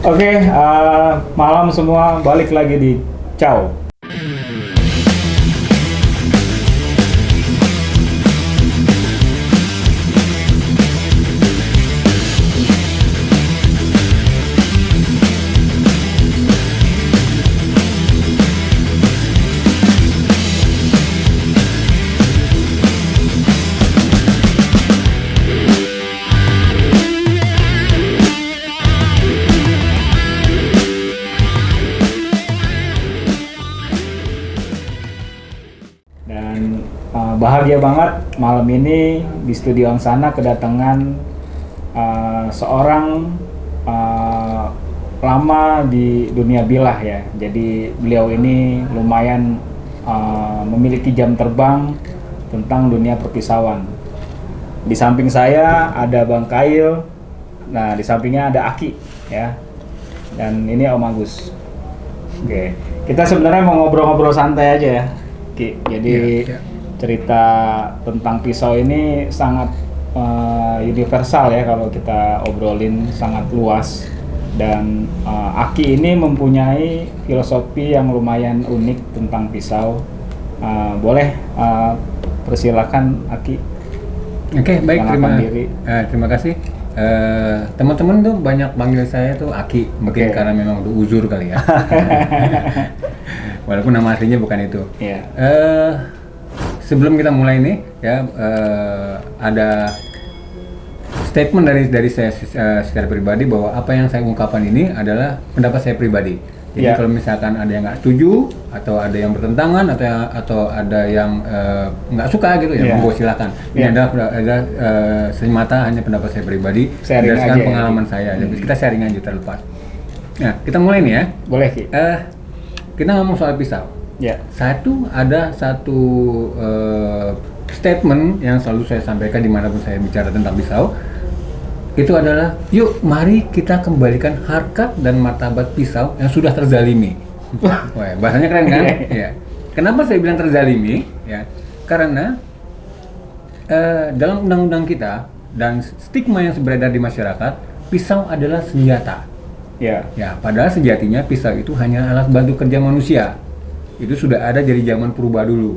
Oke, malam semua balik lagi di Ciao. Dan bahagia banget malam ini di studio Angsana kedatangan seorang lama di dunia bilah ya. Jadi beliau ini lumayan memiliki jam terbang tentang dunia perpisauan. Di samping saya ada Bang Kail, nah di sampingnya ada Aki ya. Dan ini Om Agus. Oke, kita sebenarnya mau ngobrol-ngobrol santai aja ya. Jadi cerita tentang pisau ini sangat universal ya kalau kita obrolin, sangat luas. Dan Aki ini mempunyai filosofi yang lumayan unik tentang pisau. Boleh persilakan Aki. Oke, baik, terima kasih. Teman-teman tuh banyak panggil saya tuh Aki, mungkin karena memang udah uzur kali ya. Walaupun nama aslinya bukan itu. Yeah. Sebelum kita mulai nih, ya ada statement dari saya secara pribadi bahwa apa yang saya ungkapkan ini adalah pendapat saya pribadi. Jadi kalau misalkan ada yang nggak setuju atau ada yang bertentangan atau ada yang nggak suka gitu ya, monggo silakan. Ini adalah semata hanya pendapat saya pribadi berdasarkan pengalaman saya. Jadi kita sharing aja terlepas. Nah, kita mulai nih ya. Boleh Ki. Kita ngomong soal pisau. Ada satu statement yang selalu saya sampaikan dimanapun saya bicara tentang pisau. Itu adalah, yuk mari kita kembalikan harkat dan martabat pisau yang sudah terzalimi. Wah, bahasanya keren kan? Ya. Kenapa saya bilang terzalimi? Ya, karena dalam undang-undang kita dan stigma yang beredar di masyarakat, pisau adalah senjata. Ya, padahal sejatinya pisau itu hanya alat bantu kerja manusia. Itu sudah ada dari zaman purba dulu.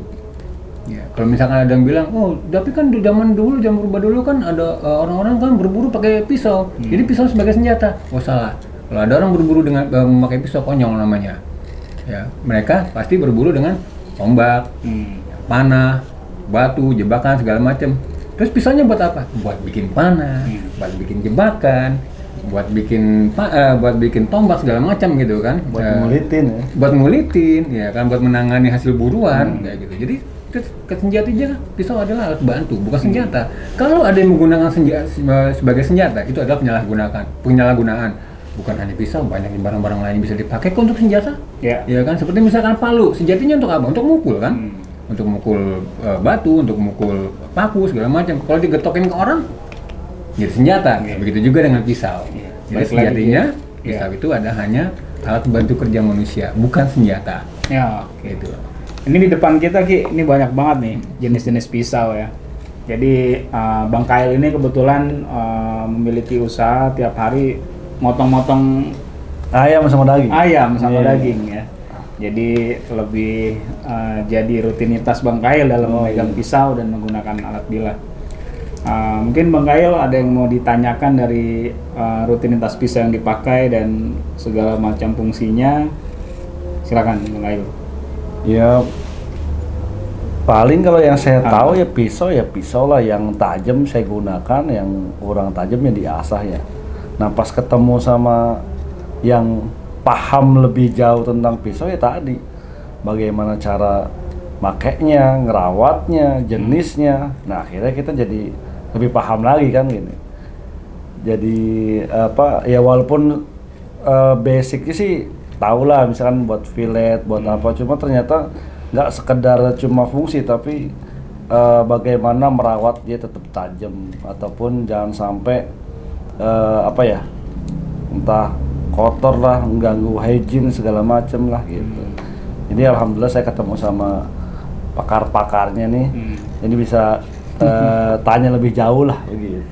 Ya, kalau misalkan ada yang bilang, oh, tapi kan di zaman purba dulu kan ada orang-orang kan berburu pakai pisau. Jadi pisau sebagai senjata. Oh, salah. Kalau ada orang berburu dengan memakai pisau, konyol namanya. Ya, mereka pasti berburu dengan tombak, panah, batu, jebakan segala macam. Terus pisaunya buat apa? Buat bikin panah, buat bikin jebakan, buat bikin tombak segala macam gitu kan, buat ngulitin ya kan, buat menangani hasil buruan kayak gitu. Jadi senjatanya pisau adalah alat bantu, bukan senjata. Kalau ada yang menggunakan sebagai senjata, itu adalah penyalahgunaan. Bukan hanya pisau, banyak barang-barang lain bisa dipakai untuk senjata. Ya kan, seperti misalkan palu, senjatanya untuk apa? Untuk mukul kan, untuk mukul batu, untuk mukul paku segala macam. Kalau digetokin ke orang, jadi senjata. Begitu juga dengan pisau. Jadi sejatinya pisau itu hanya alat bantu kerja manusia, bukan senjata. Ya, gitu. Ini di depan kita Ki, ini banyak banget nih jenis-jenis pisau ya. Jadi Bang Kail ini kebetulan memiliki usaha tiap hari motong-motong ayam sama daging ya. Jadi lebih jadi rutinitas Bang Kail dalam memegang pisau dan menggunakan alat bilah. Mungkin Bang Kail ada yang mau ditanyakan dari rutinitas pisau yang dipakai dan segala macam fungsinya. Silakan Bang Kail. Ya, paling kalau yang saya tahu ya pisau lah yang tajam saya gunakan, yang kurang tajamnya diasah ya. Nah, pas ketemu sama yang paham lebih jauh tentang pisau ya tadi, bagaimana cara makainya, ngerawatnya, jenisnya. Nah, akhirnya kita jadi lebih paham lagi kan gini. Jadi ya walaupun basicnya sih tahu lah, misalkan buat fillet, buat apa, cuma ternyata nggak sekedar cuma fungsi, tapi bagaimana merawat dia tetap tajam, ataupun jangan sampai entah kotor lah, mengganggu hygiene segala macem lah gitu. Jadi alhamdulillah saya ketemu sama pakar-pakarnya nih, ini bisa tanya lebih jauh lah begitu.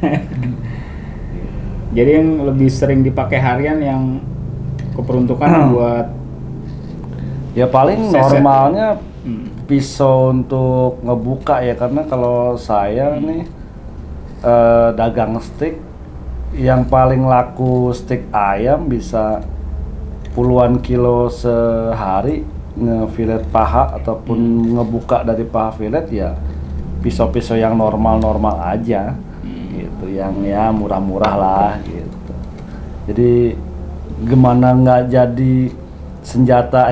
Jadi yang lebih sering dipakai harian yang keperuntukan buat Ya paling Seset. normalnya pisau untuk ngebuka ya, karena kalau saya nih dagang steak, yang paling laku steak ayam bisa puluhan kilo sehari, ngefilet paha ataupun ngebuka dari paha filet ya pisau-pisau yang normal-normal aja gitu, yang ya murah-murah lah gitu. Jadi gimana nggak jadi senjata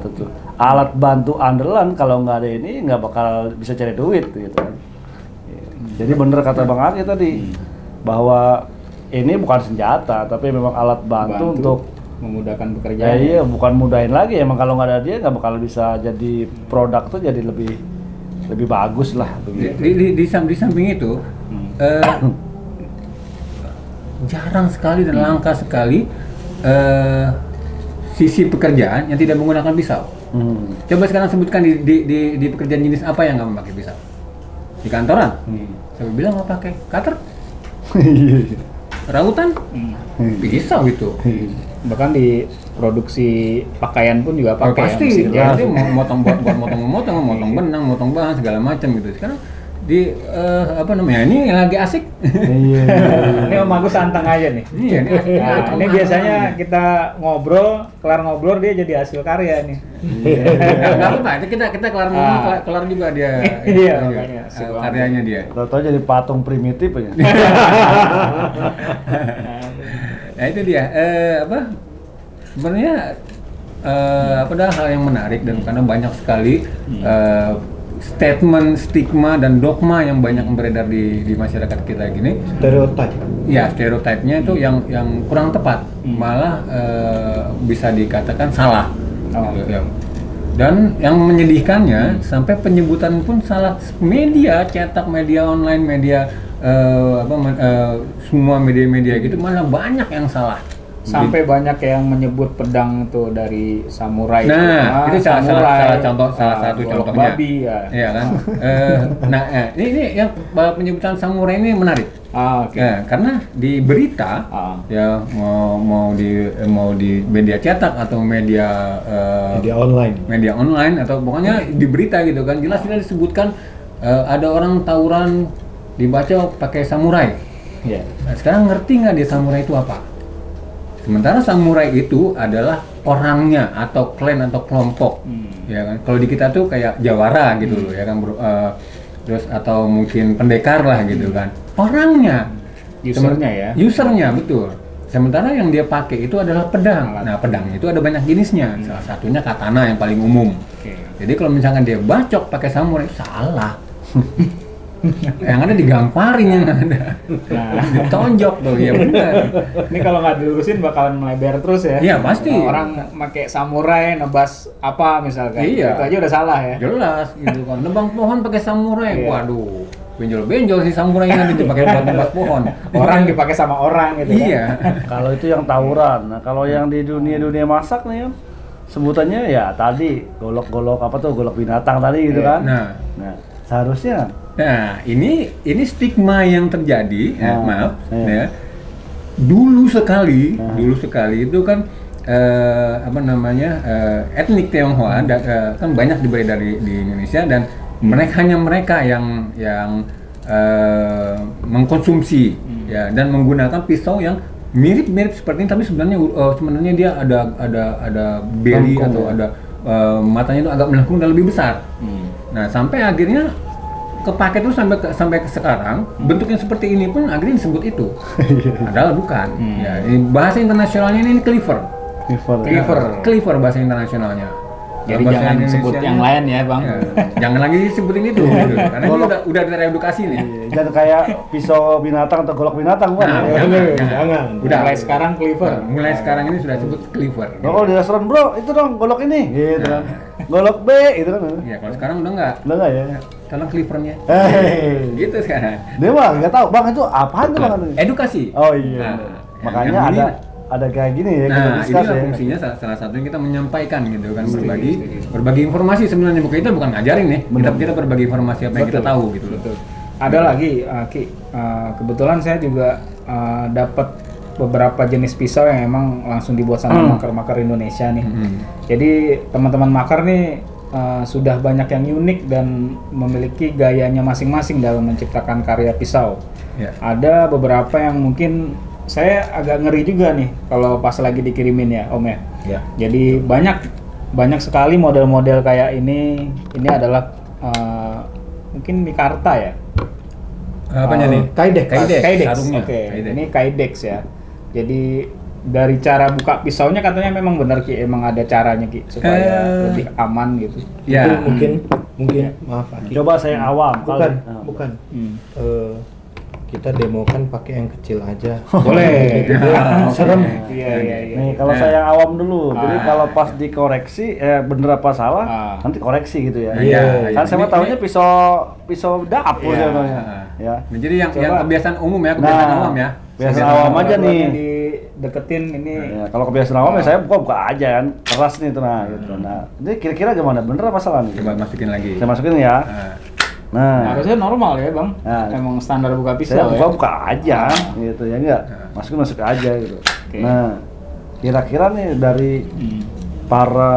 tuh alat bantu andalan, kalau nggak ada ini nggak bakal bisa cari duit gitu kan. Jadi bener kata Bang Aki tadi bahwa ini bukan senjata tapi memang alat bantu untuk memudahkan ya pekerjaan. iya, bukan mudahin lagi, emang kalau nggak ada dia nggak bakal bisa jadi produk tuh jadi lebih bagus lah begitu. Di samping itu jarang sekali dan langka sekali sisi pekerjaan yang tidak menggunakan pisau. Coba sekarang sebutkan di pekerjaan jenis apa yang nggak memakai pisau? Di kantoran? Saya bilang nggak pakai cutter, rautan, pisau itu. Bahkan di produksi pakaian pun juga Oh, pakai pasti, mesin ya, jahit. itu buat motong benang, motong bahan segala macam gitu. Sekarang di apa namanya, ini yang lagi asik. Ini Om Agus santang aja nih. Iya, ini asik. Nah, ini biasanya kita kelar ngobrol dia jadi hasil karya nih. Nggak apa-apa, itu kita kelar ngomong, kelar juga dia. Iya, juga, makanya, asik banget. karyanya dia. Tahu-tahu jadi patung primitif ya. Nah itu dia, sebenarnya pada hal yang menarik, dan karena banyak sekali statement, stigma dan dogma yang banyak beredar di masyarakat kita gini. Stereotip. Ya, stereotipnya itu yang kurang tepat, malah bisa dikatakan salah. Ya. Dan yang menyedihkannya sampai penyebutan pun salah. Media cetak, media online, media semua media-media gitu malah banyak yang salah. Sampai banyak yang menyebut pedang itu dari samurai. Nah, itu salah samurai, satu golok contohnya. babi ya. Iya kan? Ini yang penyebutan samurai ini menarik. Oke. Ya, karena di berita ya mau di media cetak atau media Media online atau pokoknya di berita gitu kan, jelas disebutkan ada orang tawuran dibaca pakai samurai. Iya. Nah, sekarang ngerti nggak dia samurai itu apa? Sementara samurai itu adalah orangnya atau klan atau kelompok, ya kan? Kalau di kita tuh kayak jawara gitu loh, ya kan? Terus atau mungkin pendekar lah gitu kan? Orangnya, Usernya ya. Usernya betul. Sementara yang dia pakai itu adalah pedang. Nah, pedang itu ada banyak jenisnya. Salah satunya katana yang paling umum. Oke. Jadi kalau misalkan dia bacok pakai samurai, salah. Yang ada digamparin, yang ada ditonjok tuh, ya benar. Ini kalau nggak dilurusin bakalan melebar terus ya. Iya, pasti. Orang pakai samurai nebas apa misalkan. Iya. Itu aja udah salah ya. Jelas gitu kan. Nebang pohon pakai samurai. Iya. Waduh. Benjol-benjol si samurai ini dipakai buat nebas pohon. Orang dipakai sama orang gitu Iya. Kalau itu yang tawuran. Nah, kalau yang di dunia masak nih, sebutannya ya tadi golok-golok apa tuh, golok binatang tadi gitu kan. Nah, seharusnya ini stigma yang terjadi, maaf, iya. ya. Dulu sekali itu kan etnik Tionghoa kan banyak beredar di Indonesia, dan hanya mereka yang mengkonsumsi ya, dan menggunakan pisau yang mirip-mirip seperti ini, tapi sebenarnya dia ada beli atau ada matanya itu agak melengkung dan lebih besar. Nah, sampai akhirnya kepake terus sampai ke sekarang, bentuknya seperti ini pun akhirnya disebut itu. Padahal bukan. Ya, bahasa internasionalnya ini cleaver. Cleaver bahasa internasionalnya. Jadi Bahasa jangan sebut Indonesianya- yang lain ya, Bang. Ya, jangan lagi sebutin itu gitu. Karena ini udah teredukasi nih. jangan kayak pisau binatang atau golok binatang kan. Nah, jangan. Udah Mulai sekarang cleaver. Mulai sekarang ini sudah sebut cleaver. Nah, kalau di restoran, bro, itu dong golok ini, gitu kan. Golok B, gitu kan. Ya, kalau sekarang udah enggak. Udah nggak ya? Tolong cleavernya. Hei, Gitu sekarang. dia mah nggak tahu, bang itu apaan tuh bang? Edukasi. Oh iya, Nah, makanya yang ini- ada kayak gini ya, kita Nah, discuss inilah ya. fungsinya salah satunya kita menyampaikan gitu kan, berbagi informasi sebenarnya, bukan kita bukan ngajarin nih, kita berbagi informasi apa yang kita tahu gitu loh. Betul. Ada lagi, Ki, kebetulan saya juga dapat beberapa jenis pisau yang emang langsung dibuat sama makar-makar Indonesia nih. Jadi teman-teman makar nih sudah banyak yang unik dan memiliki gayanya masing-masing dalam menciptakan karya pisau. Ada beberapa yang mungkin saya agak ngeri juga nih kalau pas lagi dikirimin ya Om ya. Jadi banyak sekali model-model kayak ini. Ini adalah mungkin mikarta ya. Apanya nih? Kydex. Sarungnya. Oke. Ini Kydex ya. Jadi dari cara buka pisaunya katanya memang benar Ki, emang ada caranya Ki supaya lebih aman gitu. Ya. Itu mungkin maaf Aki. Coba saya awam. Bukan. Kita demokan pakai yang kecil aja. Boleh. Serem. Iya. Nih kalau saya yang awam dulu, jadi kalau pas dikoreksi bener apa salah, nanti koreksi gitu ya. Kan saya tahunya pisau dapur sebenarnya. Ya. Nah, jadi yang kebiasaan umum ya, kebiasaan awam ya. Kebiasaan awam aja nih. Dideketin ini. Ya, kalau kebiasaan awam ya saya buka aja kan, keras nih itu gitu. Nah, ini kira-kira gimana? Bener apa salah nih? Coba masukin lagi. Saya masukin ya. Nah, harusnya normal ya Bang. Emang standar buka pisau saya ya. buka aja gitu ya enggak. Masuk aja gitu. Nah, kira-kira nih dari para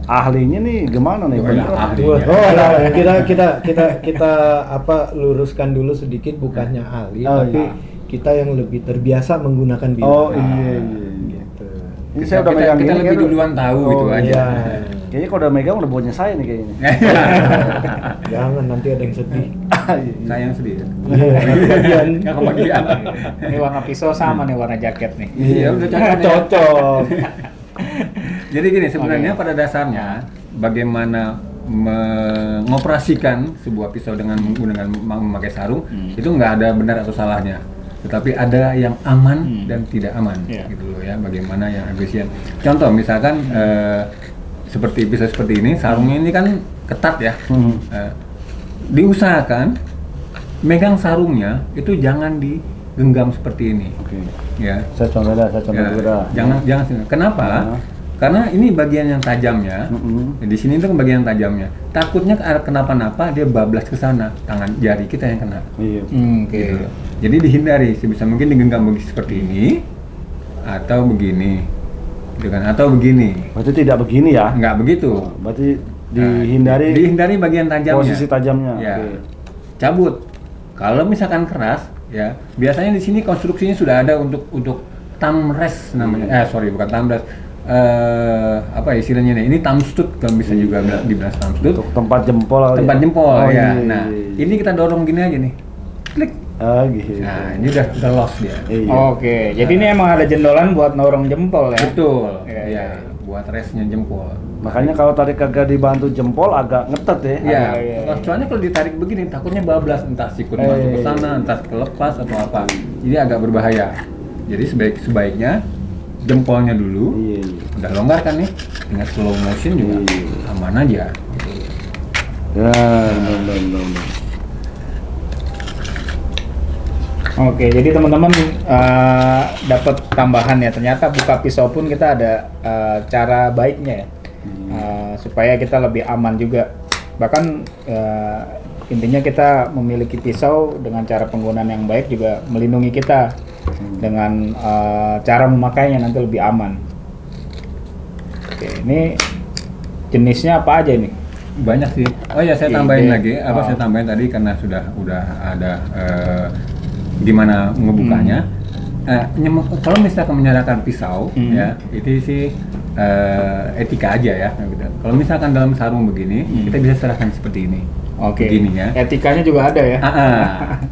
ahlinya nih gimana nih? Bener Kita luruskan dulu sedikit, bukannya ahli tapi kita yang lebih terbiasa menggunakan pisau. Iya. Gitu. Ini saya udah megang kita ini lebih duluan tahu gitu aja. Kayaknya kalau udah megang udah punya saya nih kayaknya. Jangan nanti ada yang sedih. Saya yang sedih. Nggak kebagian. Ini warna pisau sama nih warna jaket nih. Iya, udah cocok. Jadi gini, sebenarnya pada dasarnya bagaimana mengoperasikan sebuah pisau dengan memakai sarung itu nggak ada benar atau salahnya. Tetapi ada yang aman dan tidak aman gitu loh ya, bagaimana yang efisien. Contoh misalkan seperti pisau seperti ini, sarungnya ini kan ketat ya. Diusahakan megang sarungnya itu jangan digenggam seperti ini. Ya. Saya contoh dah. Jangan sini. Kenapa? Karena ini bagian yang tajamnya. Di sini itu bagian yang tajamnya. Takutnya kenapa-napa dia bablas ke sana, tangan jari kita yang kena. Gitu. Jadi dihindari sebisa mungkin digenggam seperti ini atau begini. Gitu kan? Atau begini. Berarti tidak begini ya? Enggak begitu. Berarti dihindari bagian tajamnya. Posisi tajamnya. Ya. Cabut. Kalau misalkan keras, ya biasanya di sini konstruksinya sudah ada untuk thumb rest namanya. Bukan thumb rest. Apa istilahnya nih? Ini thumb stud kalau bisa juga dibilang thumb stud. Untuk tempat jempol. Tempat jempol ya. Nah, ini kita dorong gini aja nih. Klik. Gitu. Nah, ini udah lost dia. Oke. Jadi ini emang ada jendolan buat dorong jempol ya. Betul. Iya. Buat restnya jempol. Makanya kalau tarik kagak dibantu jempol agak ngetet ya. Iya. Soalnya kalau ditarik begini takutnya bablas, entah sikut masuk ke sana, entah kelepas atau apa. Jadi agak berbahaya. Jadi sebaiknya jempolnya dulu. Udah longgar kan nih, dengan slow motion juga aman aja. Gitu. Ya, benar. Oke, jadi teman-teman dapat tambahan ya. Ternyata buka pisau pun kita ada cara baiknya ya, supaya kita lebih aman juga. Bahkan intinya kita memiliki pisau dengan cara penggunaan yang baik juga melindungi kita dengan cara memakainya nanti lebih aman. Oke, ini jenisnya apa aja ini? Banyak sih. Oh ya, saya tambahin lagi. Saya tambahin tadi karena udah ada gimana ngebukanya. Kalau misalkan menyalakan pisau, ya itu sih etika aja ya. Gitu. Kalau misalkan dalam sarung begini, kita bisa serahkan seperti ini. Begininya. Etikanya juga ada ya.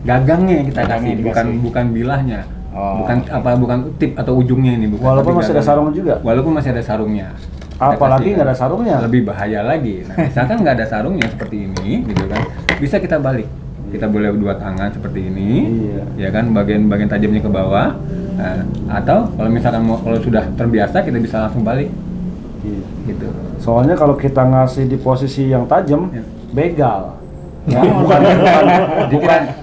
Gagangnya kita kasih, bukan bilahnya. Bukan tip atau ujungnya ini. Walaupun masih ada sarung juga. Walaupun masih ada sarungnya. Apalagi nggak ada sarungnya. Lebih bahaya lagi. Nah, misalkan nggak ada sarungnya seperti ini, gitu kan, bisa kita balik. Kita boleh dua tangan seperti ini, ya kan, bagian tajamnya ke bawah. Atau kalau misalkan kalau sudah terbiasa kita bisa langsung balik. Gitu. Soalnya kalau kita ngasih di posisi yang tajam, begal. Ya,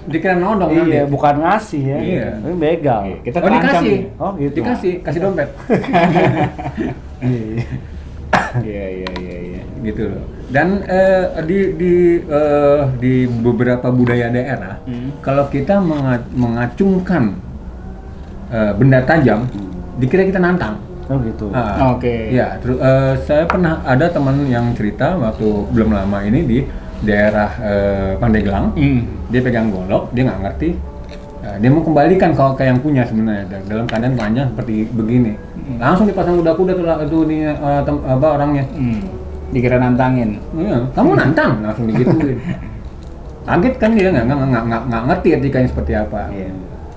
dikira nodong nanti. Bukan ngasih ya. Ini begal. Kita dikasih. Gitu. Kasih dompet. Iya. Gitu loh. Dan di beberapa budaya daerah, kalau kita mengacungkan benda tajam, dikira kita nantang. Oh gitu. Oke. Ya, terus saya pernah ada teman yang cerita waktu belum lama ini di daerah Pandeglang, dia pegang golok, dia nggak ngerti, dia mau kembalikan ke yang punya sebenarnya dalam keadaan panjang seperti begini, langsung dipasang kuda-kuda tuh nih orangnya, dikira nantangin. iya, kamu nantang, langsung digituin. Kaget kan dia nggak ngerti etikanya seperti apa,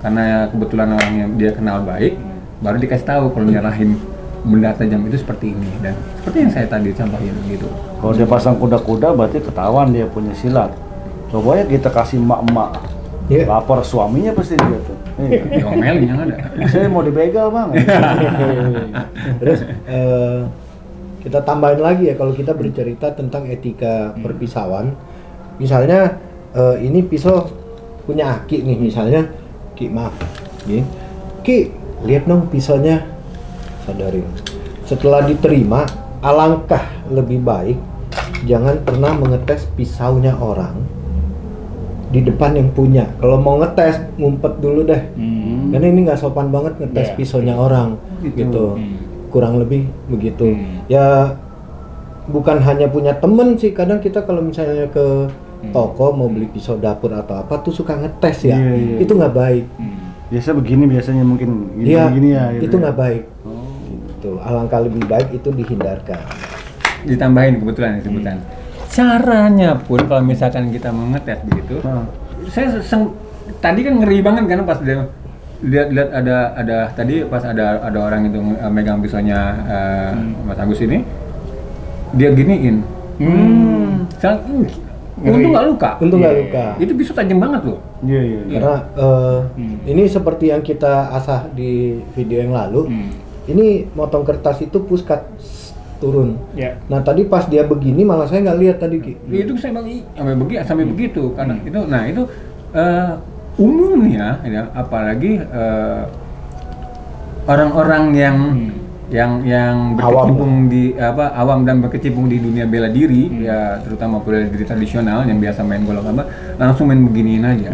karena kebetulan orangnya dia kenal baik, baru dikasih tahu kalau nyerahin benda tajam itu seperti ini, dan seperti yang saya tadi sampaikan gitu. Kalau dia pasang kuda-kuda berarti ketahuan dia punya silat. Coba ya kita kasih emak-emak, lapor suaminya pasti dia tuh. Diomelin yang ada. Saya mau dibegal bang. Terus kita tambahin lagi ya, kalau kita bercerita tentang etika perpisauan, misalnya ini pisau punya Aki nih, misalnya Ki, maaf Ki, lihat dong pisaunya, sadari setelah diterima, alangkah lebih baik jangan pernah mengetes pisaunya orang di depan yang punya. Kalau mau ngetes, ngumpet dulu deh, karena ini nggak sopan banget ngetes pisaunya orang gitu. Kurang lebih begitu. Ya bukan hanya punya temen sih, kadang kita kalau misalnya ke toko mau beli pisau dapur atau apa tuh suka ngetes ya. Itu nggak baik. Biasa begini, biasanya mungkin gini ya. Itu nggak baik. Gitu. Alangkah lebih baik itu dihindarkan. Ditambahin kebetulan sebutan. Caranya pun kalau misalkan kita mau ngetes begitu, saya tadi kan ngeri banget kan pas dia lihat ada tadi pas ada orang itu megang pisaunya Mas Agus ini, dia giniin. Untung nggak luka. Itu pisau tajam banget loh. Iya. Karena ini seperti yang kita asah di video yang lalu. Ini motong kertas itu puskat turun. Nah tadi pas dia begini malah saya nggak lihat tadi Ki. Itu saya bagi sampai begitu karena itu umumnya ya, apalagi orang-orang yang berkecimpung di awam dan berkecimpung di dunia bela diri ya, terutama bela diri tradisional yang biasa main golok langsung main beginiin aja.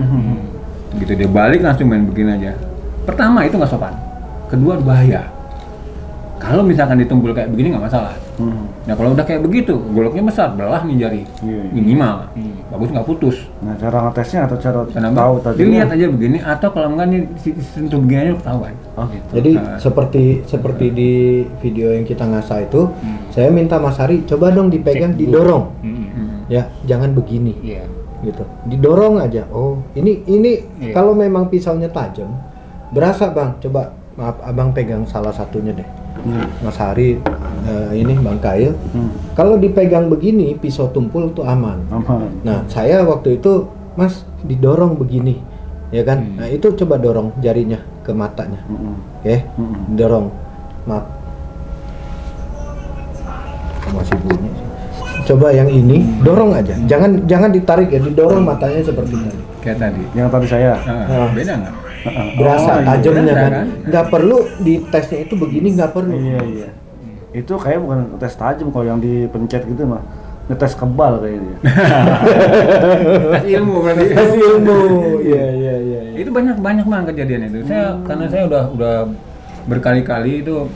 Gitu dia balik langsung main begini aja. Pertama itu nggak sopan. Kedua bahaya. Kalau misalkan ditumpul kayak begini nggak masalah. Nah kalau udah kayak begitu, goloknya besar, belah nih jari minimal, bagus nggak putus. Nah cara ngetesnya atau cara tahu tadi? Dilihat aja begini, atau kalau enggak nih sentuh begini aja ketahuan. Gitu. Jadi seperti di video yang kita ngasah itu, saya minta Mas Hari coba dong dipegang, didorong, ya jangan begini, gitu, didorong aja. Oh ini kalau memang pisaunya tajam, berasa bang, coba maaf abang pegang salah satunya deh. Mas Hari, ini Bang Kail, kalau dipegang begini pisau tumpul tuh aman. Nah saya waktu itu Mas didorong begini, ya kan? Nah itu coba dorong jarinya ke matanya, dorong, maaf, masih bunyi. Coba yang ini dorong aja, jangan ditarik ya, didorong matanya seperti tadi. Kayak tadi. Yang tadi saya. Beda nggak? Berasa tajamnya kan? Nggak perlu di tesnya itu begini, nggak perlu. Iya. Itu kayak bukan tes tajam, kalau yang dipencet gitu mah ngetes kebal kayaknya. Tes ilmu berarti. Tes ilmu. Iya. Itu banyak banget kejadian itu. Karena saya udah berkali-kali itu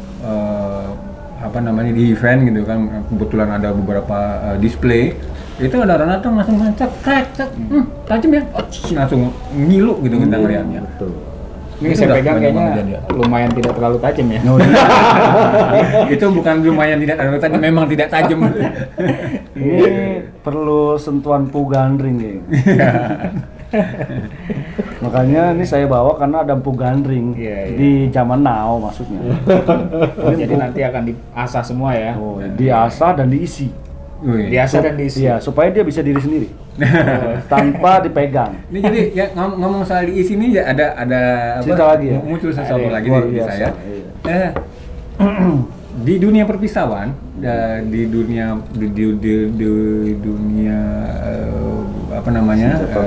di event gitu kan, kebetulan ada beberapa display. Itu ada orang datang langsung cek, tajam ya, langsung ngilu gitu kita ngeliatnya. Betul. Ini saya pegang kayaknya lumayan tidak terlalu tajam ya. Itu bukan lumayan tidak terlalu tajam, memang tidak tajam. Ini perlu sentuhan empu gandring ya. Makanya ini saya bawa karena ada empu gandring di zaman now maksudnya. Jadi nanti akan diasah semua ya. Diasah dan diisi. Diasah dan diisi. Iya, supaya dia bisa diri sendiri. Tanpa dipegang. Ini jadi ya ngomong soal diisi ini ya ada cerita lagi ya? Muncul sesuatu lagi di saya. Iya. Di dunia perpisauan, di dunia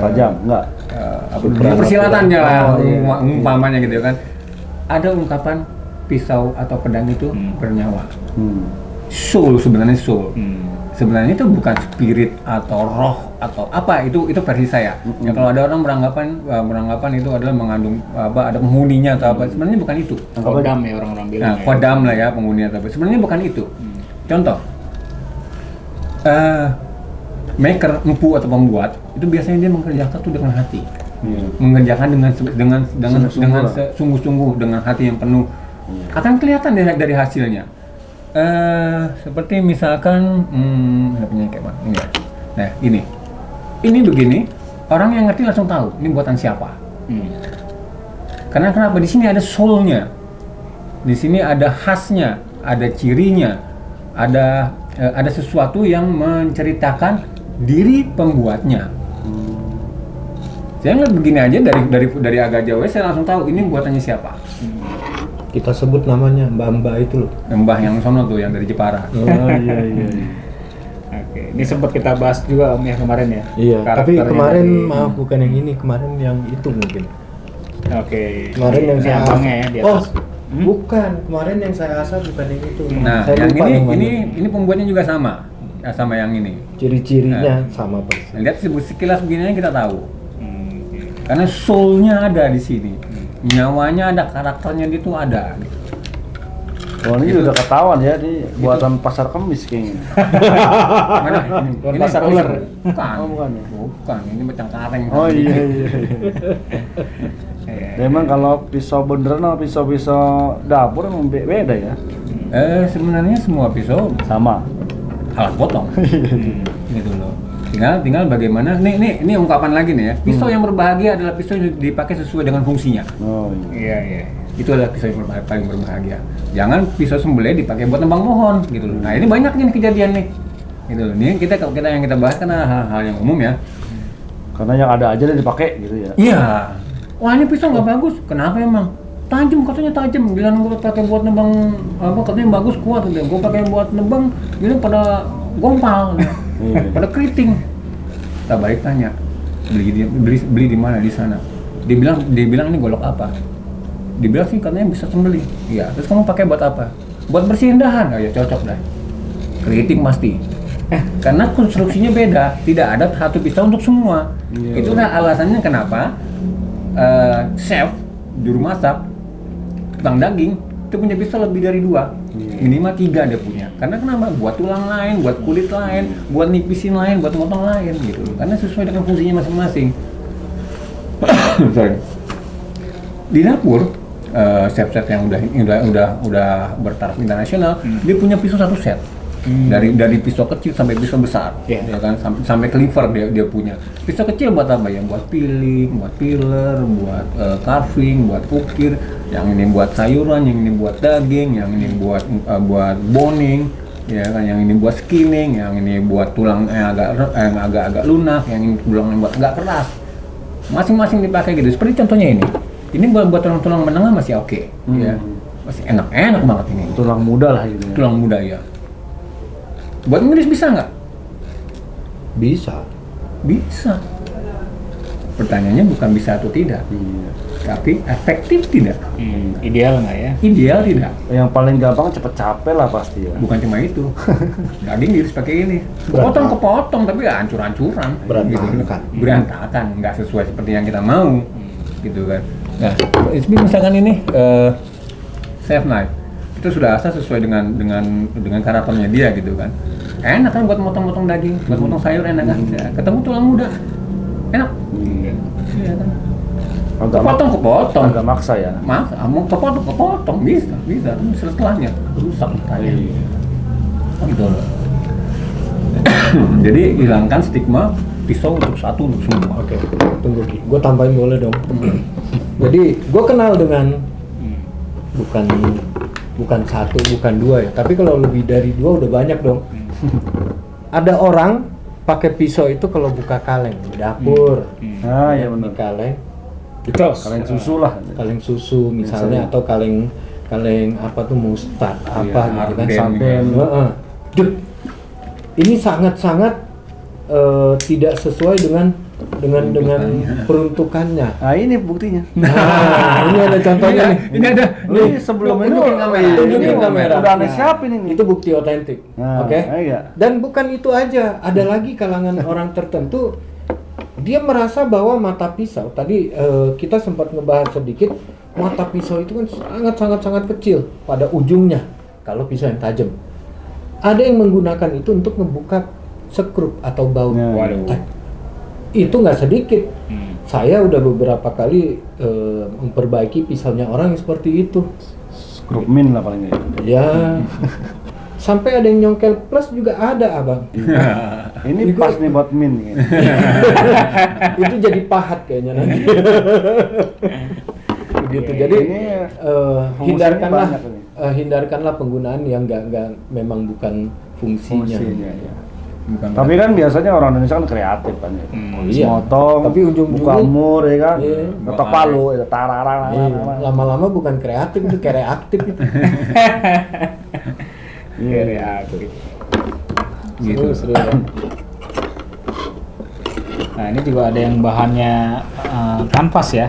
tajam enggak? Dunia persilatannya lah, umpamanya gitu kan. Ada ungkapan pisau atau pedang itu bernyawa. Soul sebenarnya soul. sebenarnya itu bukan spirit atau roh atau apa, itu versi saya. Ya kalau ada orang beranggapan itu adalah mengandung ada penghuninya atau apa, sebenarnya bukan itu. Kodam ya orang-orang bilang. Nah, kodam lah ya penghuni atau apa. Sebenarnya bukan itu. Contoh, maker, empu atau pembuat itu biasanya dia mengerjakan tuh dengan hati, mengerjakan dengan sungguh-sungguh, dengan hati yang penuh. Akan kelihatan dari hasilnya. Seperti misalkan kayak mana? Ini ya. Nah, ini begini, orang yang ngerti langsung tahu ini buatan siapa. Karena kenapa? Di sini ada soul-nya, di sini ada khasnya, ada cirinya, ada sesuatu yang menceritakan diri pembuatnya. Saya ngeliat begini aja dari agak jauh, saya langsung tahu ini buatannya siapa. Kita sebut namanya Mbak itu loh. Mbah yang sono tuh, yang dari Jepara. Oh iya. Oke, ini sempat kita bahas juga Om ya kemarin ya. Iya. Tapi Karakternya kemarin dari- maaf bukan yang ini, kemarin yang itu mungkin. Oke. Kemarin yang Ini saya abangnya ya di Oh, atas. bukan. Kemarin yang saya asal bukan yang itu. Nah, Saya yang lupa yang mana. ini pembuatnya juga sama, ya, sama yang ini. Ciri-cirinya sama persis. Lihat sekilas begini kita tahu. Oke. Karena soul-nya ada di sini, nyawanya ada, karakternya itu ada. Gitu. Oh ini udah ketahuan ya, di buatan pasar kemis kayaknya. Mana? Bukan pasar ular. Bukan. Oh, bukan ya? Bukan, ini macam kareng. Oh iya. Iya. Emang kalau pisau beneran sama pisau-pisau dapur emang beda ya? Sebenarnya semua pisau Sama. alat potong. Gitu loh. Tinggal bagaimana. Ini ungkapan lagi nih ya. Pisau yang berbahagia adalah pisau yang dipakai sesuai dengan fungsinya. Oh iya. Iya. Itu adalah pisau yang paling berbahagia. Jangan pisau sembelih dipakai buat nebang pohon gitu loh. Nah, ini banyak nih kejadian nih. Gitu loh. Ini yang kita bahas karena hal-hal yang umum ya. Karena yang ada aja dia dipakai gitu ya. Iya. Wah, ini pisau nggak bagus. Kenapa emang? Tajam, katanya tajam. Bilang gue pakai buat nebang apa, katanya bagus, kuat gitu. Gue pakai buat nebang, ini pada gompal, pada keriting. Kita balik tanya, beli di mana di sana? Dia bilang ini golok apa? Dibilang sih katanya bisa sembelih. Iya. Terus kamu pakai buat apa? Buat bersihin dahan. Oh, ya cocok dah. Keriting pasti. Karena konstruksinya beda. Tidak ada satu pisau untuk semua. Iya. Itulah alasannya kenapa chef juru masak tukang daging itu punya pisau lebih dari 2, minimal 3 dia punya. Karena kenapa? Buat tulang lain, buat kulit lain, buat nipisin lain, buat motong lain gitu. Karena sesuai dengan fungsinya masing-masing. Sorry. Di dapur chef-chef yang udah bertaraf internasional, dia punya pisau satu set. Dari pisau kecil sampai pisau besar, Yeah. ya kan, sampai cleaver dia punya. Pisau kecil buat apa ya? Buat peeling, buat peeler, buat carving, buat ukir. Yang ini buat sayuran, yang ini buat daging, yang ini buat boning, ya kan? Yang ini buat skinning, yang ini buat tulang yang agak lunak, yang ini tulang yang buat agak keras. Masing-masing dipakai gitu. Seperti contohnya ini. Ini buat tulang menengah masih oke, ya. Masih enak banget ini. Tulang muda lah gitu ya. Tulang muda ya. Buat ngiris bisa nggak? Bisa. Bisa. Pertanyaannya bukan bisa atau tidak, Iya. tapi efektif tidak. Ideal nggak ya? Ideal tidak. Yang paling gampang cepet capek lah pasti ya. Bukan cuma itu. Daging diiris pakai ini. Kepotong tapi ya hancur-hancuran. Berantakan. Berantakan, nggak sesuai seperti yang kita mau, gitu kan. Nah, misalkan ini chef knife. Itu sudah asal sesuai dengan karakternya dia gitu kan. Enak kan buat motong-motong daging, buat motong sayur enak kan. Ya, ketemu tulang muda, enak. Iya kan. Kepotong. Agak maksa ya. Mau kepotong bisa. Tapi setelahnya rusak tanya. Gitu loh. Jadi hilangkan stigma pisau untuk satu untuk semua. Oke, tunggu Ki. Gue tambahin boleh dong. Jadi gue kenal dengan bukan 1, bukan 2 ya. Tapi kalau lebih dari 2 udah banyak dong. Ada orang pakai pisau itu kalau buka kaleng di dapur. Ah ya Di benar. kaleng, Kaleng susu lah. kaleng susu misalnya, atau kaleng apa tuh mustard apa Iya, gitu kan, arden sampai gitu. ini sangat tidak sesuai dengan dengan peruntukannya. Nah ini buktinya. Nah, ini ada contohnya nih. Ini ada. Ini sebelum ini Tunjukin kamera. Tunjukin kamera. Udah aneh siapin ini. Itu bukti otentik. Nah, Oke. iya. Dan bukan itu aja, ada lagi kalangan orang tertentu dia merasa bahwa mata pisau tadi kita sempat ngebahas sedikit, mata pisau itu kan sangat kecil pada ujungnya kalau pisau yang tajam. Ada yang menggunakan itu untuk ngebuka sekrup atau baut. Ya. Waduh. Itu nggak sedikit. Saya udah beberapa kali memperbaiki pisaunya orang yang seperti itu. Grup min lah paling nggak. Ya. Sampai ada yang nyongkel plus juga ada, Abang. Ini pas nih buat min. Gitu. Itu jadi pahat kayaknya nanti. Begitu. Oke. Jadi Ini fungsinya banyak ini. hindarkanlah penggunaan yang nggak memang bukan fungsinya. Ya. Bukan Tapi kan biasanya orang Indonesia kan kreatif kan ya. Iya. Motong, Tapi ujung-ujungnya- buka mur ya kan, Iya. ketok palu, ya, tararang. Iya, lama-lama bukan kreatif itu kreatif itu. Kreatif. gitu. Seru ya. Nah ini juga ada yang bahannya kanvas ya.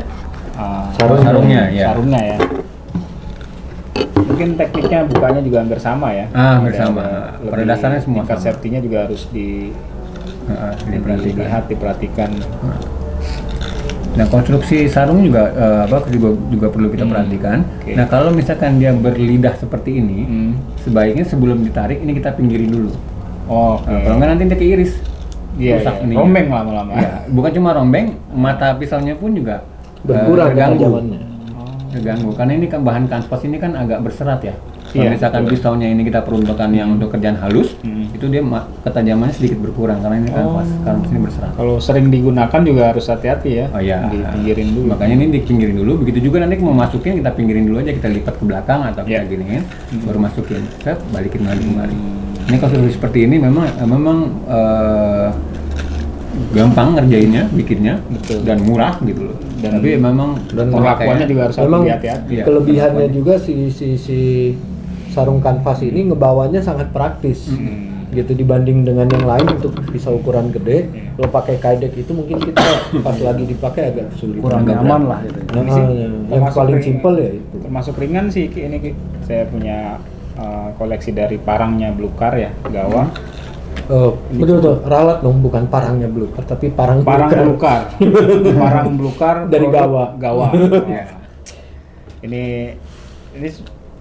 Sarungnya, ya. Sarungnya ya. Mungkin tekniknya bukanya juga hampir sama ya. Hampir Ada- sama. ada Pada lebih dasarnya semua tingkat sama. safety-nya juga harus Diperhatikan. dilihat, diperhatikan. Nah, konstruksi sarung juga juga perlu kita perhatikan. Oke. Nah, kalau misalkan dia berlidah seperti ini, sebaiknya sebelum ditarik ini kita pinggirin dulu. Oh, oke. Nah, kalau nggak nanti dia keiris. Iya, rusak iya. ininya. Rombeng lama-lama. Ya, bukan cuma rombeng, mata pisaunya pun juga Berkurang terganggu. ketajamannya. Terganggu. Karena ini kan bahan kanvas ini kan agak berserat ya. Kalau Iya, misalkan betul. pisaunya ini kita peruntukkan yang untuk kerjaan halus, itu dia ketajamannya sedikit berkurang karena ini kanvas. Kanvas ini berserat. Kalau sering digunakan juga harus hati-hati ya. Oh iya, Dipinggirin dulu. Makanya ini dipinggirin dulu. Begitu juga nanti mau masukin kita pinggirin dulu aja, kita lipat ke belakang atau kita Iya. giniin, baru masukin. Set, balikin lagi kembali. Ini konstruksi seperti ini memang gampang ngerjainnya, bikinnya, Betul. dan murah gitu loh. Dan- Tapi memang Dan perlakuannya juga harus Memang hati-hati. Iya, kelebihannya perlakuannya. juga si sarung kanvas ini ngebawanya sangat praktis. Gitu dibanding dengan yang lain untuk pisau ukuran gede. Kalau pakai kaidek itu mungkin kita pas lagi dipakai agak sulit. Kurang Agak nyaman berat. lah gitu. Nah, Ini sih yang termasuk paling ring- simpel ya itu. Termasuk ringan sih Ki. Ini Ki. Saya punya koleksi dari parangnya Blue Car ya, Gawa. Betul tuh, ralat dong, bukan parangnya Blue Car, tapi parang Parang Blue Car. Blue Car. Parang Blue Car Dari produk Gawa. Ya. Ini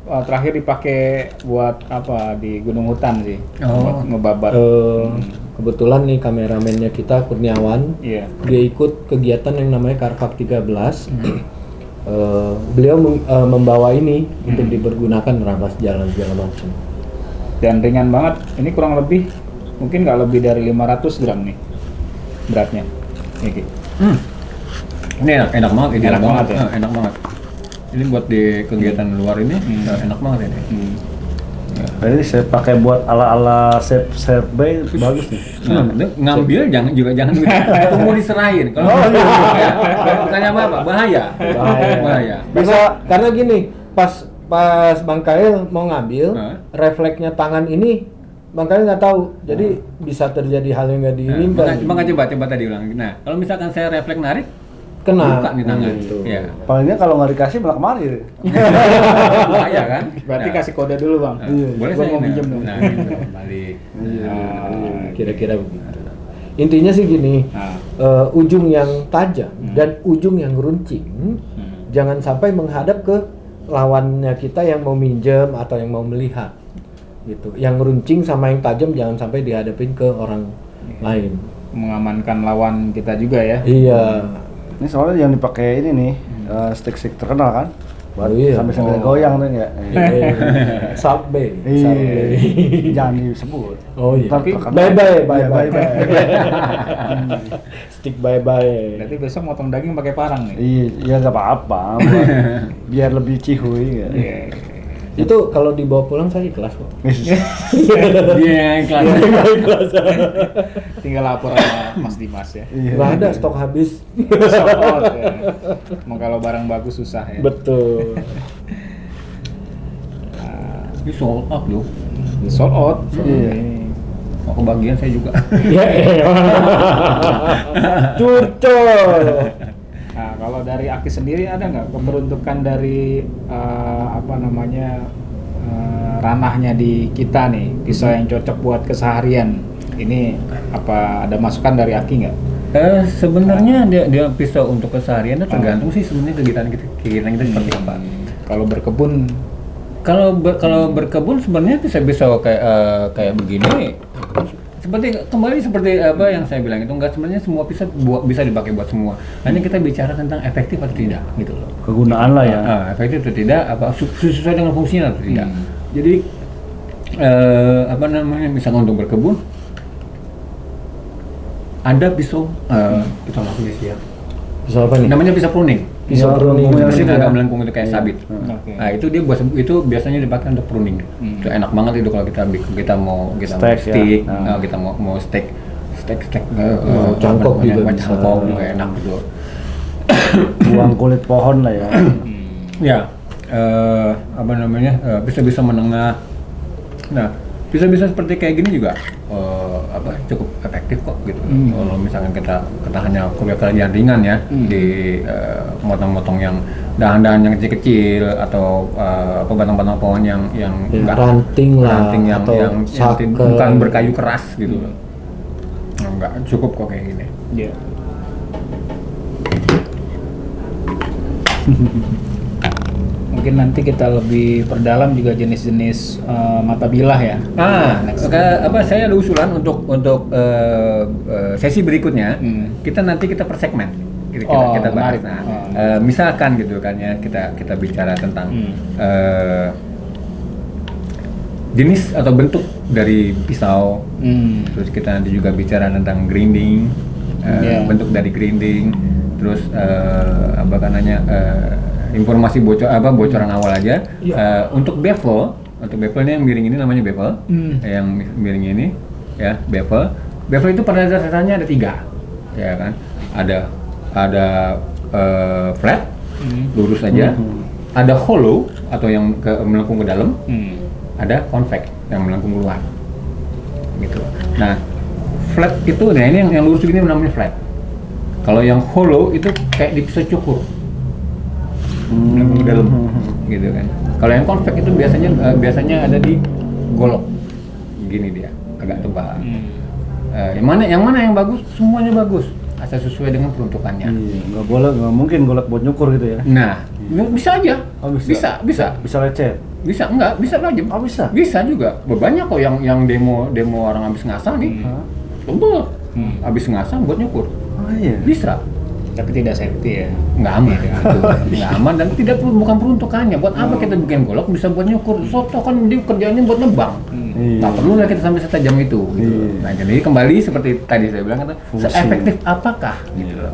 terakhir dipakai buat apa di Gunung Hutan sih. Oh. Buat ngebabat. Kebetulan nih kameramennya kita Kurniawan, Iya. dia ikut kegiatan yang namanya Carvac 13. Beliau membawa ini untuk dipergunakan nerabas jalan segala macam. Dan ringan banget. Ini kurang lebih mungkin nggak lebih dari 500 gram nih beratnya. Ini Ki. Ini enak banget, ini Enak banget ya? Enak banget. Ini buat di kegiatan luar ini enak banget ini. Jadi saya pakai buat ala-ala shape bay bagus nih. Nah, itu ngambil jangan gitu. Tunggu diserahin. Kalau bukannya apa? Bahaya. Bahaya. Karena gini, pas Bang Kail mau ngambil, Hah? refleksnya tangan ini Bang Kail nggak tahu, jadi bisa terjadi hal yang nggak diinginkan. Maka coba tadi ulang. Nah, kalau misalkan saya refleks narik, Kena. buka nih tangan. Gitu. Ya. Palingnya kalau nggak dikasih malah kemari. Bahaya kan? Berarti Nah, kasih kode dulu Bang. boleh Gua saya mau ini? pinjem dong. Nah, gitu, balik. Kira-kira begitu. Intinya sih gini, Nah. ujung yang tajam dan ujung yang runcing, jangan sampai menghadap ke lawannya kita yang mau minjem atau yang mau melihat. Gitu. Yang runcing sama yang tajam jangan sampai dihadapin ke orang lain. Mengamankan lawan kita juga ya. Iya. Ini soalnya yang dipakai ini nih stick-stick terkenal kan. Buat Oh iya. sambil goyang tuh ya. Subway. Iya. Jangan disebut. Oh iya. Ntar Tapi terkenal. Bye-bye, Iya, bye-bye. bye-bye. Stick bye-bye. Berarti besok motong daging pakai parang nih. Iya, ya nggak apa-apa. Biar lebih cihuy. Ya. Iya. Itu kalau dibawa pulang saya ikhlas kok. Dia yang kelas. Tinggal lapor sama Mas Dimas ya. Iya. Nggak ada, stok habis. Sold out, ya. Mau kalau barang bagus susah ya. Betul. Ini sold out loh. Sold out. Iya. Oh, kebagian saya juga. Ya, curcol. Nah, kalau dari Aki sendiri ada nggak keberuntukan dari ranahnya di kita nih, pisau yang cocok buat keseharian? Ini apa ada masukan dari Aki nggak? Sebenarnya dia pisau untuk keseharian itu tergantung sih sebenarnya kegiatan kita seperti apa. Kalau berkebun, Kalau berkebun sebenarnya pisau kayak begini seperti apa yang saya bilang itu enggak, sebenarnya semua pisau bisa dipakai buat semua. Hanya kita bicara tentang efektif atau tidak gitu loh. Kegunaan lah ya. Efektif atau tidak, apa sesuai dengan fungsinya atau tidak. Jadi misalnya untuk berkebun ada pisau kita lakukan ya. Pisau apa nih? Namanya pisau pruning. Pisau pruning. Itu agak melengkung itu kayak sabit. Oke. Nah, itu biasanya dipakai untuk pruning. Itu enak banget itu kalau kita mau Steak, stick, ya. kita mau steak cangkok juga bisa. cangkok juga enak gitu. Buang kulit pohon lah ya. Ya, bisa menengah. Nah, bisa seperti kayak gini juga cukup efektif kok gitu. Kalau misalnya kita hanya kerjaan ringan ya, di motong-motong yang dahan-dahan yang kecil-kecil atau batang-batang pohon yang enggak ranting lah atau yang saker. bukan berkayu keras gitu. Enggak cukup kok kayak gini. Iya. Mungkin nanti kita lebih perdalam juga jenis-jenis mata bilah ya. Next. Saya ada usulan untuk sesi berikutnya. Kita per segmen. Kita bahas. Nah, misalkan gitu kan ya, kita bicara tentang jenis atau bentuk dari pisau. Terus kita nanti juga bicara tentang grinding, bentuk dari grinding. Terus informasi bocoran awal aja. Untuk bevel ini yang miring ini namanya bevel. Yang miring ini ya bevel. Bevel itu pada dasarnya ada 3, ya kan? Ada flat, lurus aja. Ada hollow atau yang melengkung ke dalam. Ada convex yang melengkung keluar. Gitu. Nah, flat itu, ini yang lurus begini namanya flat. Kalau yang hollow itu kayak di pisau cukur. Melengkung ke dalam, gitu kan. Kalau yang convex itu biasanya ada di golok, gini dia, agak tebal. Yang mana yang bagus? Semuanya bagus, asal sesuai dengan peruntukannya. Nggak mungkin golok buat nyukur gitu ya. Nah, bisa aja. Bisa lecet. Bisa tajam. Bisa juga. Banyak kok yang demo orang habis ngasah nih, tebel, habis ngasah buat nyukur. Iya. Bisa. Tapi tidak safety ya. Nggak aman, nggak aman dan bukan peruntukannya. Buat apa kita bikin golok bisa buat nyukur? Soto kan dia kerjanya buat nebang. Tak perlu lah kita sampai setajam itu. Gitu. Nah, jadi kembali seperti tadi saya bilang, seefektif apakah? Gitu loh.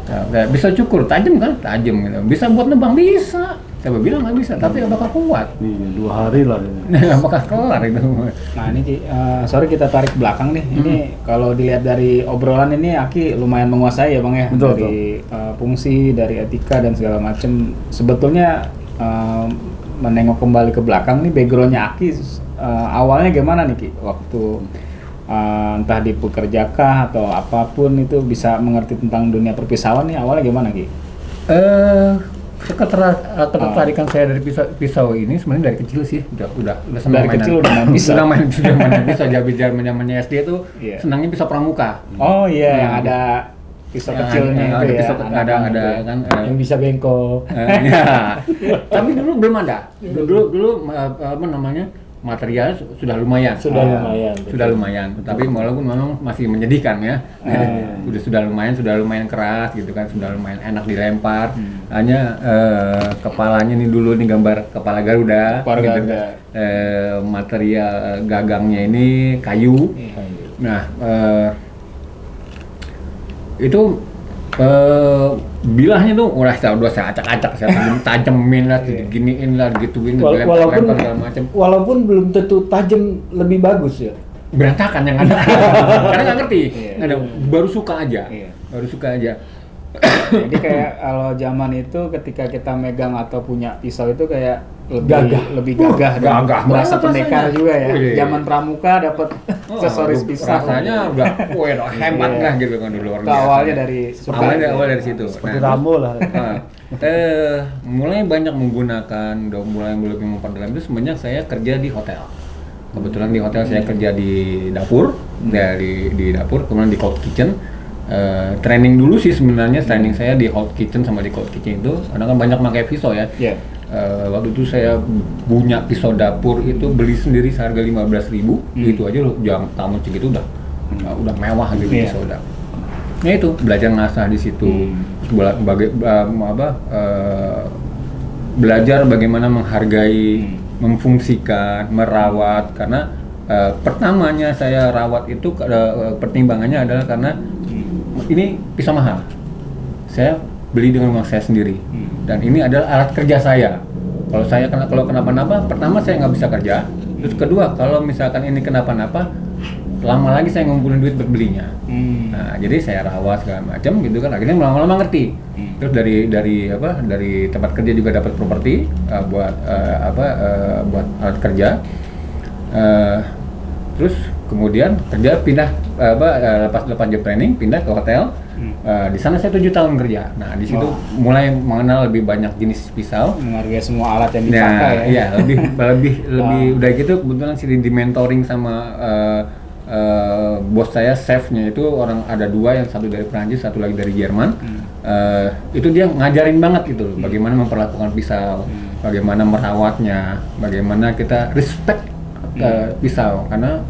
Nah, bisa cukur, tajam kan? Tajam gitu. Bisa buat nebang, bisa. Siapa bilang nggak bisa? Tapi apakah kuat? 2 hari lah. Apakah kelar itu? Nah ini sorry kita tarik ke belakang nih. Ini kalau dilihat dari obrolan ini Aki lumayan menguasai ya Bang ya. Betul, dari fungsi, dari etika dan segala macam. Sebetulnya menengok kembali ke belakang nih, backgroundnya Aki awalnya gimana nih Ki? Waktu entah di pekerjakah atau apapun itu bisa mengerti tentang dunia perpisauan nih, awalnya gimana Ki? Ketertarikan saya dari pisau ini sebenarnya dari kecil sih, udah senang dari kecil udah main pisau. Udah main pisau, zamannya SD tuh senangnya pisau pramuka. Oh iya, yang ada pisau kecilnya itu ya. Ada kan yang bisa bengkok. Ya. Tapi dulu belum ada. Dulu apa namanya? Material sudah lumayan. Sudah lumayan. Tapi walaupun memang masih menyedihkan ya. Sudah lumayan keras gitu kan, sudah lumayan enak dilempar. Hanya kepalanya nih dulu nih gambar kepala Garuda. Gitu. Material gagangnya ini kayu. Nah, itu bilahnya tuh udah saya acak-acak, saya tajemin lah, diginiin lah, gituin, walaupun segala macam. Walaupun belum tentu tajam lebih bagus ya. Berantakan yang ada. Karena nggak ngerti, baru suka aja. Jadi kayak kalau zaman itu ketika kita megang atau punya pisau itu kayak lebih gagah dan Gagah berasa banget pendekar rasanya. juga ya. Wih. Zaman pramuka dapat aksesoris pisau. Rasanya udah hebat Iya. lah gitu kan dulu Itu awalnya dari awal dari situ. Seperti Nah, Rambo lah. mulai banyak menggunakan, udah mulai lebih memperdalam itu semenjak saya kerja di hotel. Kebetulan di hotel saya kerja di dapur, ya di dapur, kemudian di cold kitchen. Training dulu sih sebenarnya, training saya di hot kitchen sama di cold kitchen itu, karena kan banyak pakai pisau ya. Iya. Waktu itu saya punya pisau dapur itu beli sendiri seharga 15.000, itu aja loh, jangan tamu segitu udah mewah gitu Iya. pisau dapur. Ya itu belajar ngasah di situ, terus belajar bagaimana menghargai, memfungsikan, merawat, karena pertamanya saya rawat itu pertimbangannya adalah karena ini pisau mahal. Saya beli dengan uang saya sendiri, dan ini adalah alat kerja saya. Kalau kenapa-napa, pertama saya nggak bisa kerja, terus kedua kalau misalkan ini kenapa-napa, lama lagi saya ngumpulin duit buat belinya. Nah, jadi saya rawat segala macam gitu kan, akhirnya lama-lama ngerti. Terus dari tempat kerja juga dapat properti buat alat kerja. Terus kemudian kerja pindah lepas job training pindah ke hotel. Di sana saya 7 tahun kerja. Nah, di situ mulai mengenal lebih banyak jenis pisau, menghargai semua alat yang dipakai ya. Iya, lebih udah gitu kebetulan sih di mentoring sama bos saya, chefnya itu ada 2, yang satu dari Prancis, satu lagi dari Jerman. Itu dia ngajarin banget gitu loh, bagaimana memperlakukan pisau, bagaimana merawatnya, bagaimana kita respect pisau, karena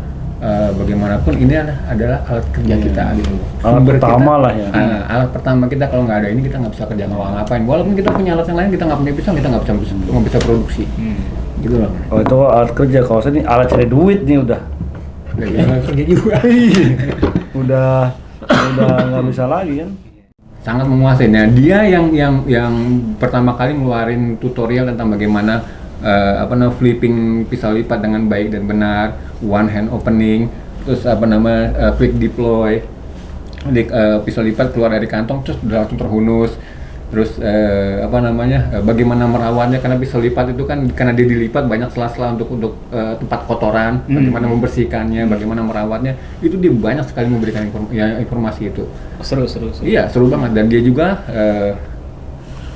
bagaimanapun ini adalah alat kerja kita gitu. Alat pertama lah ya. Alat pertama kita, kalau nggak ada ini kita nggak bisa kerja ngapain. Walaupun kita punya alat yang lain, kita nggak punya pisau, kita nggak bisa produksi. Gitu loh. Oh itu alat kerja, kalau saya ini alat cari duit nih udah. Alat kerja juga. udah nggak bisa lagi kan. Sangat memuasai. Nah, dia yang pertama kali ngeluarin tutorial tentang bagaimana flipping pisau lipat dengan baik dan benar, one hand opening, terus quick deploy, pisau lipat keluar dari kantong terus langsung terhunus, terus bagaimana merawatnya, karena pisau lipat itu kan karena dia dilipat banyak sela-sela untuk tempat kotoran, bagaimana membersihkannya, bagaimana merawatnya, itu dia banyak sekali memberikan informasi itu. Seru. Iya, seru banget, dan dia juga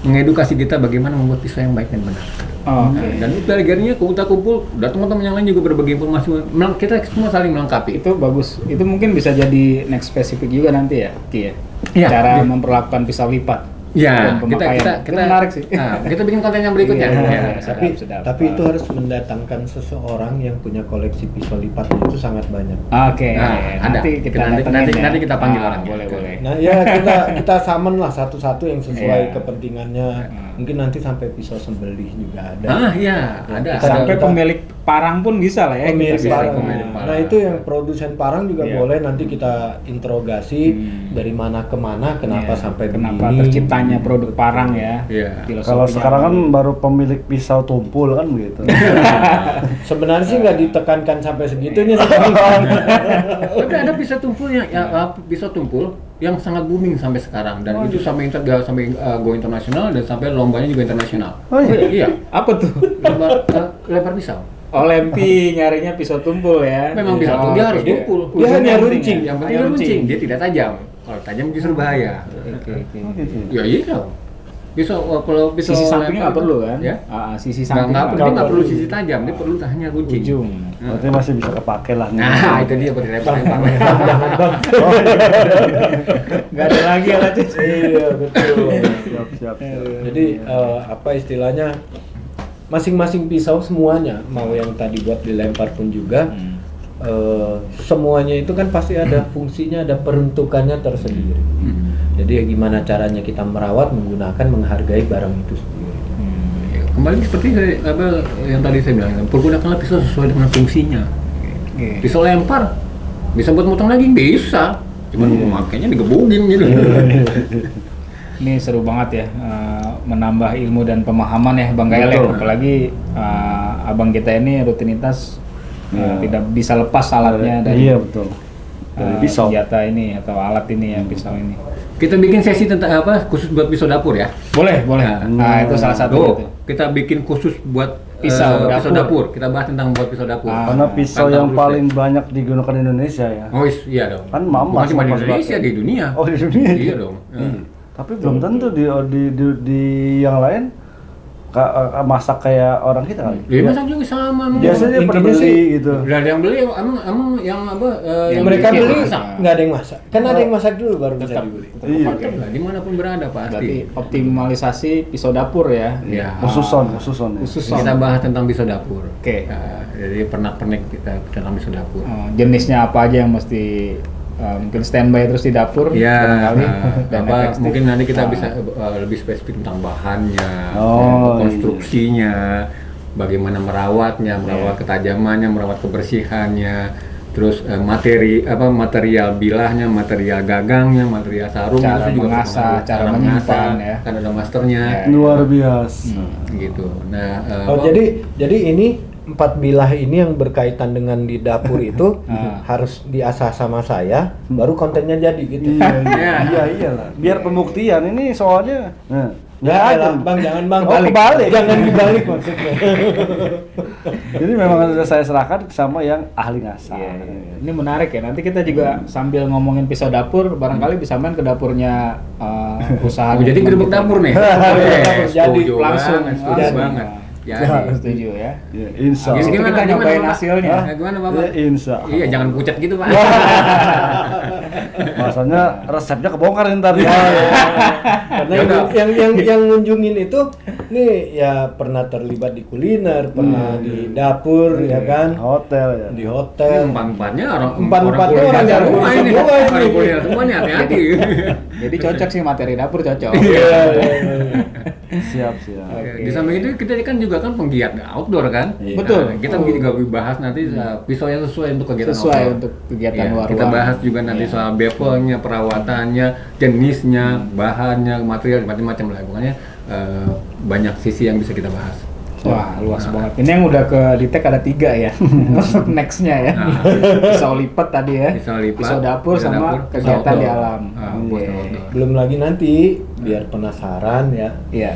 mengedukasi kita bagaimana membuat pisau yang baik dan benar. Dan itu akhirnya kita kumpul, dan teman-teman yang lain juga berbagi informasi, kita semua saling melengkapi. Itu bagus. Itu mungkin bisa jadi next spesifik juga nanti ya, Ki ya. Iya, Cara iya. memperlakukan pisau lipat. Ya, dan kita Itu menarik sih. Nah, kita bikin konten yang berikutnya. Iya. Ya. Sedap. Tapi itu harus mendatangkan seseorang yang punya koleksi pisau lipatnya itu sangat banyak. Oke, Nah, nanti kita datengin ya. nanti kita panggil orangnya. Boleh. Nah ya kita summon lah satu-satu yang sesuai Iya. kepentingannya. Mungkin nanti sampai pisau sembelih juga ada. Iya, ada. Sampai kita- pemilik parang pun bisa lah ya. Pemilik kita bisa. parang. pemilik parang. Nah itu yang produsen parang juga Iya. boleh nanti kita interogasi dari mana ke mana, kenapa Iya, sampai kenapa begini. terciptanya produk parang ya. Iya. Filosofinya Kalau sekarang kan apa? baru pemilik pisau tumpul kan begitu. Sebenarnya sih nggak ditekankan sampai segitunya sih. Tapi ada pisau tumpul pisau tumpul yang sangat booming sampai sekarang, dan itu sampai go internasional, dan sampai lombanya juga internasional. Oh iya? Iya. Apa tuh? Lempar pisau. Olempi nyarinya pisau tumpul ya. Memang pisau tumpul, dia harus tumpul. Dia hanya Ujungnya runcing. penting ya? Yang penting dia runcing, dia tidak tajam. Kalau tajam justru bahaya. Oke. Oh gitu. Ya iya. Kalau pisau Sisi sampingnya nggak lempar perlu itu, kan? Ya. Sisi Nggak samping nggak perlu sisi tajam, dia perlu hanya runcing. ujung. Berarti masih bisa kepake lah. Nah, itu dia buat dilempar-lempar. Nggak ada lagi alatnya. Iya betul. Siap. Jadi apa istilahnya, masing-masing pisau semuanya, mau yang tadi buat dilempar pun juga, semuanya itu kan pasti ada fungsinya, ada peruntukannya tersendiri. Jadi ya gimana caranya kita merawat, menghargai barang itu sendiri. Ya, kembali seperti yang tadi saya bilang, pergunakanlah pisau sesuai dengan fungsinya. Pisau lempar bisa buat motong daging, bisa, cuman memakainya digebugin gitu. Ini seru banget ya, menambah ilmu dan pemahaman ya Bang Gael ya. Betul. Apalagi abang kita ini rutinitas tidak bisa lepas alatnya dari Iya betul. Dari pisau. senjata ini atau alat ini ya, pisau ini. Kita bikin sesi tentang khusus buat pisau dapur ya. Boleh. Nah, Nah, itu salah satu Tuh, itu. kita bikin khusus buat Pisau pisau dapur. Kita bahas tentang buat pisau dapur. Karena pisau Kan yang tahu paling banyak digunakan di Indonesia ya. Oh iya dong. Kan mama Bukan cuma di sama Indonesia, sebagainya. di dunia. Oh di dunia. Iya dong. Tapi belum tentu di yang lain masak kayak orang kita kali. Dia masak juga sama. Biasanya pada Intinya beli sih, gitu. Lah yang beli emang yang apa? Yang mereka bikin beli masak. nggak ada yang masak. Kan ada yang masak dulu baru bisa Tetap dibeli. Iya. Tetap lah, dimanapun berada Berarti pasti. optimalisasi pisau dapur ya. Ya. Khususon ya. Khusus Kita bahas tentang pisau dapur. Oke. Jadi pernak-pernik kita tentang pisau dapur. Jenisnya apa aja yang mesti mungkin standby terus di dapur Ya, barangkali dan apa efektif. mungkin nanti kita bisa lebih spesifik tentang bahannya, Oh, konstruksinya, bagaimana merawatnya, merawat ketajamannya, merawat kebersihannya, terus material bilahnya, material gagangnya, material sarungnya, Cara itu juga mengasah, berpengaruh. cara menyimpan, ya. Kan ada masternya, Luar biasa. gitu. Nah, Oh, jadi ini 4 bilah ini yang berkaitan dengan di dapur itu harus diasah sama saya, baru kontennya jadi gitu. Iya iyalah. Biar pembuktian ini soalnya. Nah, Ya elah, Bang, jangan Bang Oh, kebalik. Jangan dibalik maksudnya. Jadi memang sudah saya serahkan sama yang ahli ngasah. Iya, iya. Ini menarik ya. Nanti kita juga sambil ngomongin pisau dapur, barangkali bisa main ke dapurnya usaha. jadi gerbek dapur nih. Jadi Setuju langsung. banget, setuju Jadi. banget. Jadi. Setuju ya. Ya, insya Jadi Allah. kita nyobain Bapak? hasilnya. Gimana Bapak? Ya, insya Allah. Iya, jangan pucat gitu, Pak. Maksudnya resepnya kebongkar ntar. Karena Yaudah. yang ngunjungin itu nih ya pernah terlibat di kuliner, pernah di dapur ya kan, Hotel ya. di hotel. Empat-empatnya orang Empat-empatnya kuliner orang semua dapur ini. semua ini. Orang kuliner semua nih, hati-hati. Jadi cocok sih materi dapur cocok. Iya. Siap. Oke. Di samping itu kita kan juga kan penggiat outdoor kan. Iya. Betul. Nah, kita juga bahas nanti pisau yang sesuai untuk kegiatan Sesuai outdoor. untuk kegiatan Iya, luar kita ruangan. bahas juga nanti Iya. soal bevelnya, perawatannya, jenisnya, bahannya, material macam-macam lah. Pokoknya banyak sisi yang bisa kita bahas. Wah, luas banget. Ini yang udah ke detect ada 3 ya. Untuk next-nya ya. Nah. Pisau lipat tadi ya. Pisau lipat, Pisau dapur pisau sama dapur, pisau kegiatan di outdoor. alam. Buat Iya. outdoor. Belum lagi nanti biar penasaran ya. Iya.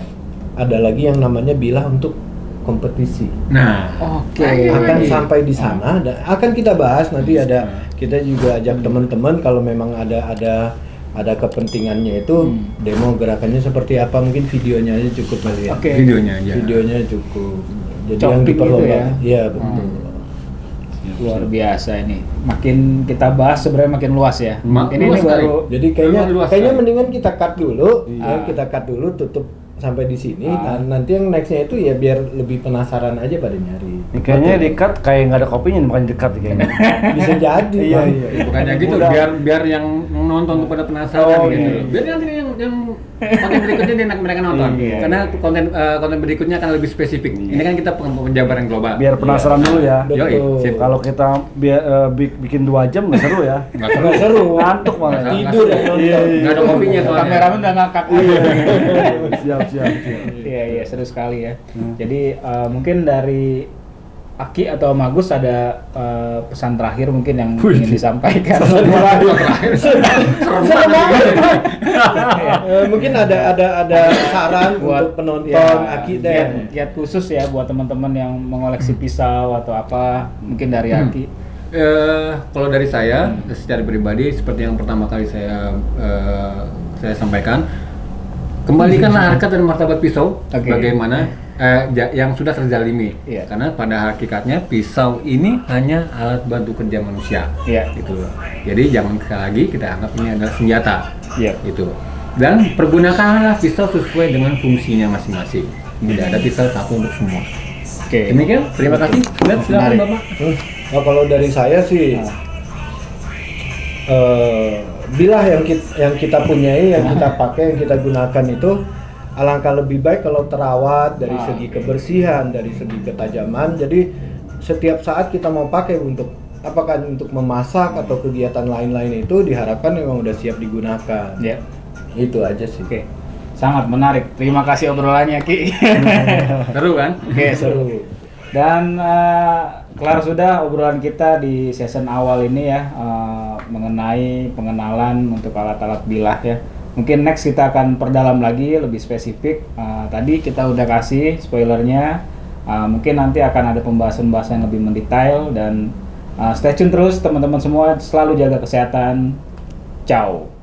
Ada lagi yang namanya bilah untuk kompetisi. Nah, Oke. Akan lagi. sampai di sana dan akan kita bahas nanti kita juga ajak teman-teman kalau memang ada kepentingannya itu demo gerakannya seperti apa, mungkin videonya aja cukup kali ya. Oke. videonya aja. Videonya cukup. Jadi Copy yang gitu diperlukan. ya? Iya, betul. Luar biasa ini. Makin kita bahas sebenarnya makin luas ya. Ini Luas sekali. baru Jadi kayaknya Memang luas kayaknya sekali. mendingan kita cut dulu, Iya. ya, kita cut dulu tutup sampai di sini. Dan nanti yang nextnya itu ya biar lebih penasaran aja pada nyari. Ini kayaknya di-cut kayak nggak ada kopinya, bukan di-cut kayaknya. Bisa jadi. Iya, Bang. iya. Bukannya gitu, Udah. biar yang nonton tuh pada penasaran Oh, gitu. iya. Biar nanti yang konten berikutnya dia mereka nonton. Iya. Karena konten berikutnya akan lebih spesifik. Ini kan kita penjabaran global. Biar penasaran dulu ya. Betul. Yoi, sip. Kalau kita bikin 2 jam nggak seru ya. Nggak seru. Nggak seru. Ngantuk malah. ya. Tidur ya nonton. Iya, iya. Nggak ada kopinya soalnya. kameramen udah ngakak. Siap. Iya, seru sekali ya. Jadi mungkin dari Aki atau Magus ada pesan terakhir mungkin yang ingin disampaikan. Mungkin ada saran Buat untuk penonton ya, Aki deh. giat khusus ya buat teman-teman yang mengoleksi pisau atau apa, mungkin dari Aki. Kalau dari saya secara pribadi seperti yang pertama kali saya sampaikan, kembalikanlah harkat dan martabat pisau Oke. bagaimana yang sudah terzalimi. Iya. Karena pada hakikatnya pisau ini hanya alat bantu kerja manusia. Iya. Gitu. Jadi jangan sekali lagi kita anggap ini adalah senjata. Iya. Gitu. Dan pergunakanlah pisau sesuai dengan fungsinya masing-masing. Tidak ada pisau satu untuk semua. Oke. Demikian, terima kasih. Dan silakan Menarik. Bapak. Nah, kalau dari saya sih bilah yang kita punyai, yang kita pakai, yang kita gunakan itu alangkah lebih baik kalau terawat dari segi kebersihan, dari segi ketajaman. Jadi setiap saat kita mau pakai untuk apakah untuk memasak atau kegiatan lain-lain itu diharapkan memang udah siap digunakan. Ya. Itu aja sih. Oke. Sangat menarik. Terima kasih obrolannya, Ki. Seru kan? Oke, seru. Dan kelar sudah obrolan kita di season awal ini ya, mengenai pengenalan untuk alat-alat bilah ya. Mungkin next kita akan perdalam lagi lebih spesifik. Tadi kita udah kasih spoilernya Mungkin nanti akan ada pembahasan-pembahasan yang lebih mendetail dan stay tune terus teman-teman semua, selalu jaga kesehatan. Ciao.